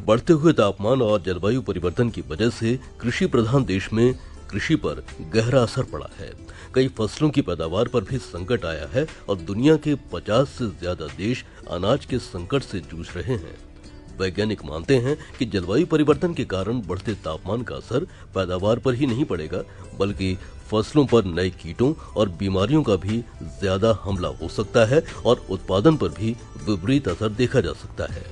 बढ़ते हुए तापमान और जलवायु परिवर्तन की वजह से कृषि प्रधान देश में कृषि पर गहरा असर पड़ा है। कई फसलों की पैदावार पर भी संकट आया है और दुनिया के 50 से ज्यादा देश अनाज के संकट से जूझ रहे हैं। वैज्ञानिक मानते हैं कि जलवायु परिवर्तन के कारण बढ़ते तापमान का असर पैदावार पर ही नहीं पड़ेगा, बल्कि फसलों पर नए कीटों और बीमारियों का भी ज्यादा हमला हो सकता है और उत्पादन पर भी विपरीत असर देखा जा सकता है।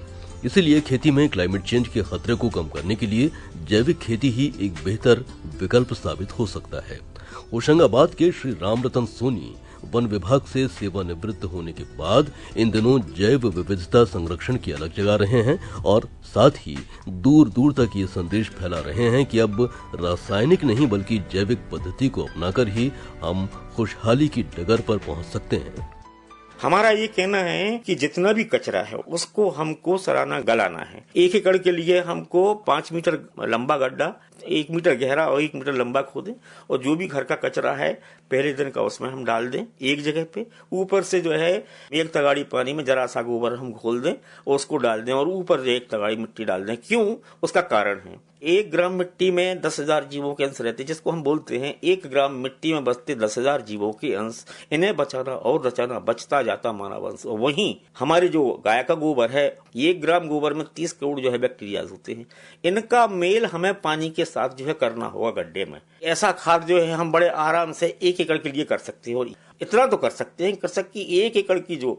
इसीलिए खेती में क्लाइमेट चेंज के खतरे को कम करने के लिए जैविक खेती ही एक बेहतर विकल्प साबित हो सकता है। होशंगाबाद के श्री रामरतन सोनी वन विभाग से सेवानिवृत्त होने के बाद इन दिनों जैव विविधता संरक्षण की अलग जगा रहे हैं और साथ ही दूर दूर तक ये संदेश फैला रहे हैं कि अब रासायनिक नहीं बल्कि जैविक पद्धति को अपनाकर ही हम खुशहाली की डगर पर पहुंच सकते हैं। हमारा ये कहना है कि जितना भी कचरा है उसको हमको सराहना गलाना है। 1 एकड़ के लिए हमको 5 मीटर लंबा गड्ढा, 1 मीटर गहरा और 1 मीटर लंबा खोदें और जो भी घर का कचरा है पहले दिन का उसमें हम डाल दें एक जगह पे। ऊपर से जो है 1 तगाड़ी पानी में जरा सा गोबर हम घोल दें और उसको डाल दें और ऊपर 1 तगाड़ी मिट्टी डाल दें। क्यों? उसका कारण है 1 ग्राम मिट्टी में 10,000 जीवों के अंश रहते, जिसको हम बोलते हैं 1 ग्राम मिट्टी में बसते 10,000 जीवों के अंश। इन्हें बचाना और बचाना, बचता जाता मानव वंश। और वहीं हमारे जो गाय का गोबर है, 1 ग्राम गोबर में 30 करोड़ जो है बैक्टीरिया होते हैं। इनका मेल हमें पानी के साथ जो है करना होगा गड्ढे में। ऐसा खाद जो है हम बड़े आराम से 1 एकड़ के लिए कर सकते हैं। और इतना तो कर सकते हैं कि 1 एकड़ की जो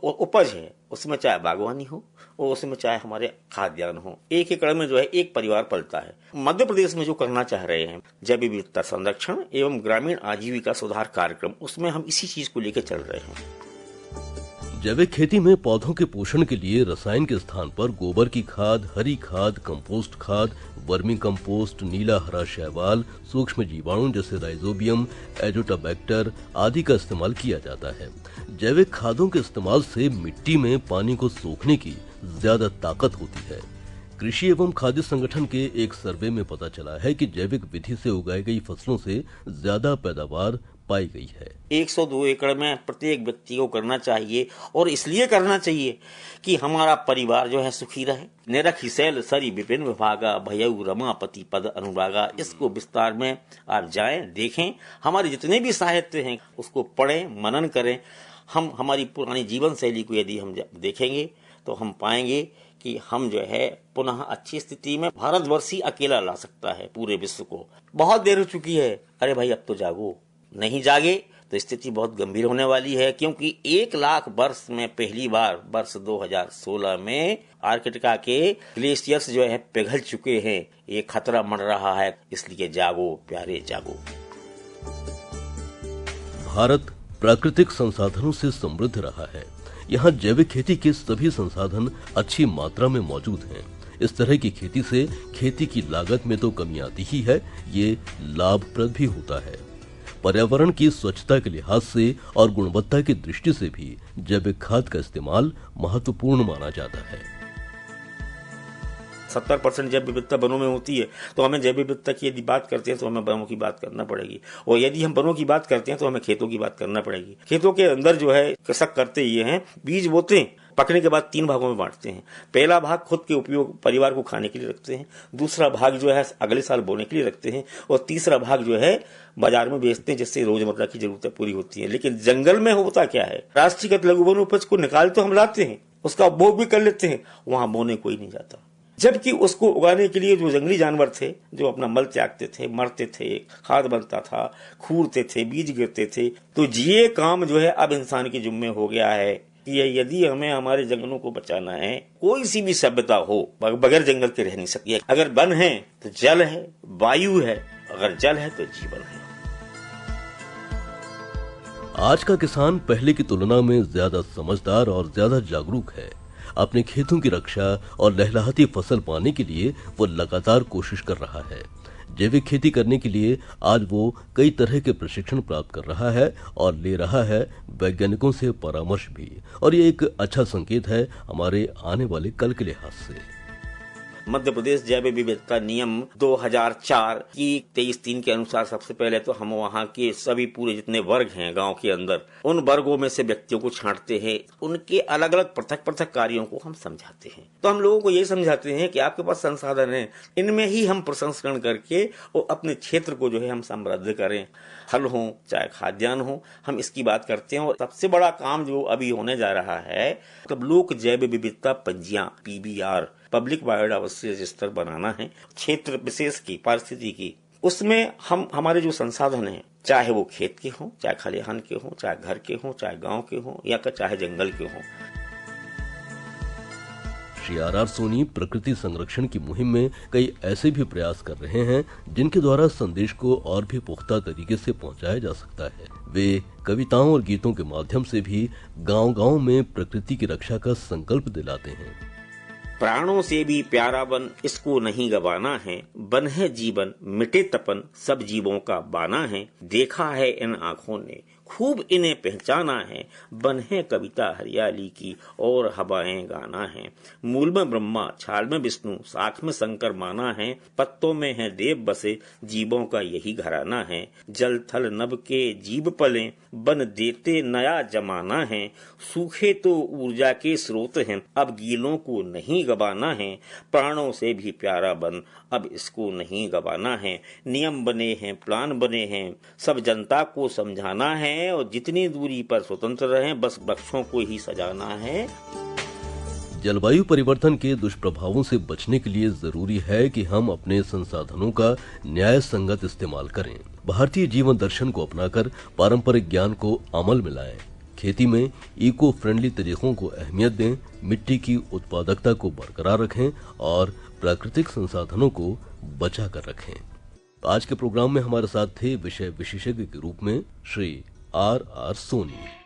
उपज है उसमें चाहे बागवानी हो और उसमें चाहे हमारे खाद्यान्न हो, 1 एकड़ में जो है एक परिवार पलता है। मध्य प्रदेश में जो करना चाह रहे हैं जैव विविधता संरक्षण एवं ग्रामीण आजीविका सुधार कार्यक्रम, उसमें हम इसी चीज को लेकर चल रहे हैं। जैविक खेती में पौधों के पोषण के लिए रसायन के स्थान पर गोबर की खाद, हरी खाद, कंपोस्ट खाद, वर्मी कंपोस्ट, नीला हरा शैवाल, सूक्ष्म जीवाणु जैसे राइजोबियम, एजोटाबैक्टर आदि का इस्तेमाल किया जाता है। जैविक खादों के इस्तेमाल से मिट्टी में पानी को सोखने की ज्यादा ताकत होती है। कृषि एवं खाद्य संगठन के एक सर्वे में पता चला है कि जैविक विधि से उगाई गई फसलों से ज्यादा पैदावार पाई गई है। 102 एकड़ में प्रत्येक व्यक्ति को करना चाहिए और इसलिए करना चाहिए कि हमारा परिवार जो है सुखी रहे। निरखि शैल सरी विपिन विभागा, भयउ रमापति पद अनुरागा। इसको विस्तार में आप जाएं, देखें। हमारे जितने भी साहित्य हैं उसको पढ़ें, मनन करें। हम हमारी पुरानी जीवन शैली को यदि हम देखेंगे तो हम पाएंगे कि हम जो है पुनः अच्छी स्थिति में भारतवर्ष ही अकेला ला सकता है पूरे विश्व को। बहुत देर हो चुकी है, अरे भाई अब तो जागो। नहीं जागे तो स्थिति बहुत गंभीर होने वाली है, क्योंकि 1 लाख वर्ष में पहली बार वर्ष 2016 में आर्कटिका के ग्लेशियर्स जो है पिघल चुके हैं। ये खतरा मंड रहा है, इसलिए जागो प्यारे जागो। भारत प्राकृतिक संसाधनों से समृद्ध रहा है। यहाँ जैविक खेती के सभी संसाधन अच्छी मात्रा में मौजूद हैं। इस तरह की खेती से खेती की लागत में तो कमी आती ही है, ये लाभप्रद भी होता है। पर्यावरण की स्वच्छता के लिहाज से और गुणवत्ता की दृष्टि से भी जैविक खाद का इस्तेमाल महत्वपूर्ण माना जाता है। 70% जैव विविधता वनों में होती है, तो हमें जैव विविधता की यदि बात करते हैं तो हमें वनों की बात करना पड़ेगी। और यदि हम वनों की बात करते हैं तो हमें खेतों की बात करना पड़ेगी। खेतों के अंदर जो है कृषक करते ये हैं, बीज बोते हैं, पकने के बाद 3 भागों में बांटते हैं। पहला भाग खुद के उपयोग परिवार को खाने के लिए रखते हैं, दूसरा भाग जो है अगले साल बोने के लिए रखते हैं और तीसरा भाग जो है बाजार में बेचते हैं, जिससे रोजमर्रा की जरूरतें पूरी होती हैं। लेकिन जंगल में होता क्या है, राष्ट्रीयकृत लघु वन उपज को निकाल तो हम लाते हैं, उसका उपभोग भी कर लेते हैं, वहां बोने कोई नहीं जाता। जबकि उसको उगाने के लिए जो जंगली जानवर थे जो अपना मल त्यागते थे, मरते थे, खाद बनता था, खूरते थे, बीज गिरते थे, तो ये काम जो है अब इंसान के जिम्मे हो गया है कि यदि हमें हमारे जंगलों को बचाना है, कोई सी भी सभ्यता हो बगैर जंगल के रह नहीं सकती है। अगर वन है तो जल है, वायु है, अगर जल है तो जीवन है। आज का किसान पहले की तुलना में ज्यादा समझदार और ज्यादा जागरूक है। अपने खेतों की रक्षा और लहलहाती फसल पाने के लिए वो लगातार कोशिश कर रहा है। जैविक खेती करने के लिए आज वो कई तरह के प्रशिक्षण प्राप्त कर रहा है और ले रहा है वैज्ञानिकों से परामर्श भी, और ये एक अच्छा संकेत है हमारे आने वाले कल के लिहाज से। मध्य प्रदेश जैव विविधता नियम 2004 की 23(3) के अनुसार सबसे पहले तो हम वहाँ के सभी पूरे जितने वर्ग हैं गांव के अंदर, उन वर्गों में से व्यक्तियों को छांटते हैं, उनके अलग अलग पृथक पृथक कार्यों को हम समझाते हैं। तो हम लोगों को ये समझाते हैं कि आपके पास संसाधन है, इनमें ही हम प्रसंस्करण करके और अपने क्षेत्र को जो है हम समृद्ध करें। फल हो चाहे खाद्यान्न हो, हम इसकी बात करते हैं। और सबसे बड़ा काम जो अभी होने जा रहा है, मतलब लोक जैव विविधता पंजियां PBR, पब्लिक बायोडायवर्सिटी रजिस्टर बनाना है क्षेत्र विशेष की पारिस्थितिकी की। उसमें हम हमारे जो संसाधन हैं, चाहे वो खेत के हों, चाहे खलिहान के हों, चाहे घर के हों, चाहे गांव के हों या चाहे जंगल के हों। श्री RR सोनी प्रकृति संरक्षण की मुहिम में कई ऐसे भी प्रयास कर रहे हैं जिनके द्वारा संदेश को और भी पुख्ता तरीके से पहुंचाया जा सकता है। वे कविताओं और गीतों के माध्यम से भी गांव-गांव में प्रकृति की रक्षा का संकल्प दिलाते हैं। प्राणों से भी प्यारा बन, इसको नहीं गवाना है, बन है जीवन मिटे तपन, सब जीवों का बाना है, देखा है इन आँखों ने खूब इन्हें पहचाना है, बन है कविता हरियाली की और हवाएं गाना है, मूल में ब्रह्मा छाल में विष्णु साख में शंकर माना है, पत्तों में है देव बसे जीवों का यही घराना है, जल थल नभ के जीव पले बन देते नया जमाना है, सूखे तो ऊर्जा के स्रोत हैं अब गीलों को नहीं गवाना है, प्राणों से भी प्यारा बन अब इसको नहीं गवाना है, नियम बने हैं प्लान बने हैं सब जनता को समझाना है और जितनी दूरी पर स्वतंत्र रहें बस वृक्षों को ही सजाना है। जलवायु परिवर्तन के दुष्प्रभावों से बचने के लिए जरूरी है कि हम अपने संसाधनों का न्याय संगत इस्तेमाल करें। भारतीय जीवन दर्शन को अपनाकर पारंपरिक ज्ञान को अमल में लाएं। खेती में इको फ्रेंडली तरीकों को अहमियत दें, मिट्टी की उत्पादकता को बरकरार रखें और प्राकृतिक संसाधनों को बचा कर रखें। आज के प्रोग्राम में हमारे साथ थे विषय विशेषज्ञ के रूप में श्री RR सोनी।